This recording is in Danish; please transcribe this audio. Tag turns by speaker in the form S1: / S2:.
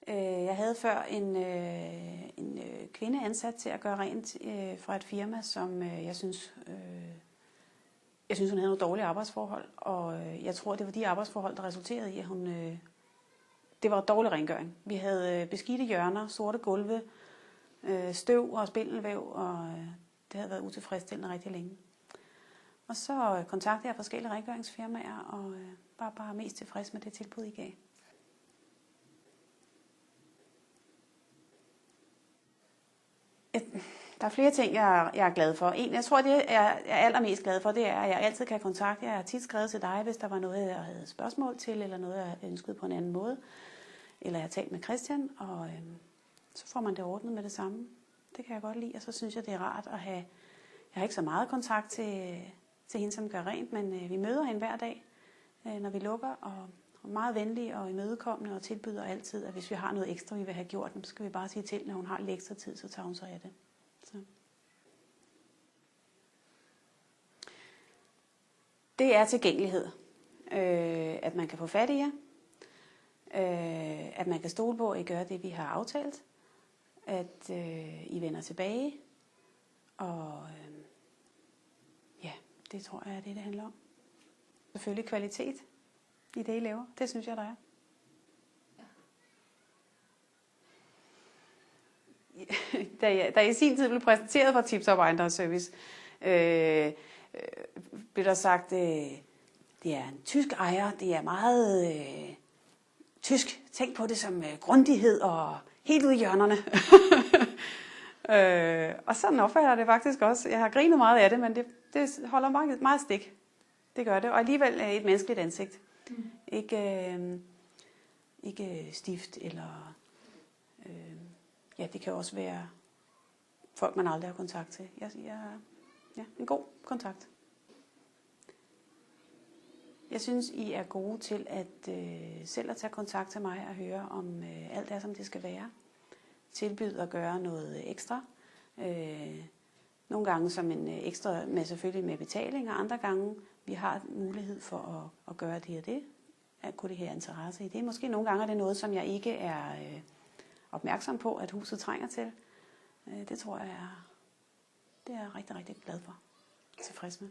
S1: Jeg havde før en kvinde ansat til at gøre rent fra et firma, som jeg synes hun havde nogle dårlige arbejdsforhold. Og jeg tror, det var de arbejdsforhold, der resulterede i, at det var dårlig rengøring. Vi havde beskidte hjørner, sorte gulve, støv og spindelvæv, og det havde været utilfredsstillende rigtig længe. Og så kontaktede jeg forskellige rengøringsfirmaer, og var bare mest tilfreds med det tilbud, I gav. Der er flere ting, jeg er glad for. Jeg tror, det jeg er allermest glad for, det er, at jeg altid kan kontakte jer. Jeg har tit skrevet til dig, hvis der var noget, jeg havde spørgsmål til, eller noget, jeg ønskede på en anden måde. Eller jeg har talt med Christian, og så får man det ordnet med det samme. Det kan jeg godt lide, og så synes jeg, det er rart at have. Jeg har ikke så meget kontakt til hende, som gør rent, men vi møder hende hver dag, når vi lukker, og meget venlig og imødekommende og tilbyder altid, at hvis vi har noget ekstra, vi vil have gjort, så skal vi bare sige til, når hun har lidt ekstra tid, så tager hun sig af det. Så. Det er tilgængelighed. At man kan få fat i jer. At man kan stole på, at I gør det, vi har aftalt. At I vender tilbage. Og ja, det tror jeg er det handler om. Selvfølgelig kvalitet i det, I laver. Det synes jeg, der er. Da I i sin tid blev præsenteret for Tip Top Ejendomsservice, blev der sagt, det er en tysk ejer, det er meget tysk. Tænk på det som grundighed og helt ude i hjørnerne. Og sådan opfatter jeg det faktisk også. Jeg har grinet meget af det, men det holder meget stik. Det gør det. Og alligevel et menneskeligt ansigt. Ikke stift eller... Ja, det kan også være folk, man aldrig har kontakt til. Ja, en god kontakt. Jeg synes, I er gode til at selv at tage kontakt til mig og høre om alt er, som det skal være. Tilbyde at gøre noget ekstra. Nogle gange som en ekstra, med selvfølgelig med betaling, og andre gange, vi har mulighed for at gøre det og det. At kunne det her interesse i det. Måske nogle gange er det noget, som jeg ikke er opmærksom på, at huset trænger til. Det tror jeg det er jeg rigtig, rigtig glad for. Tilfreds med.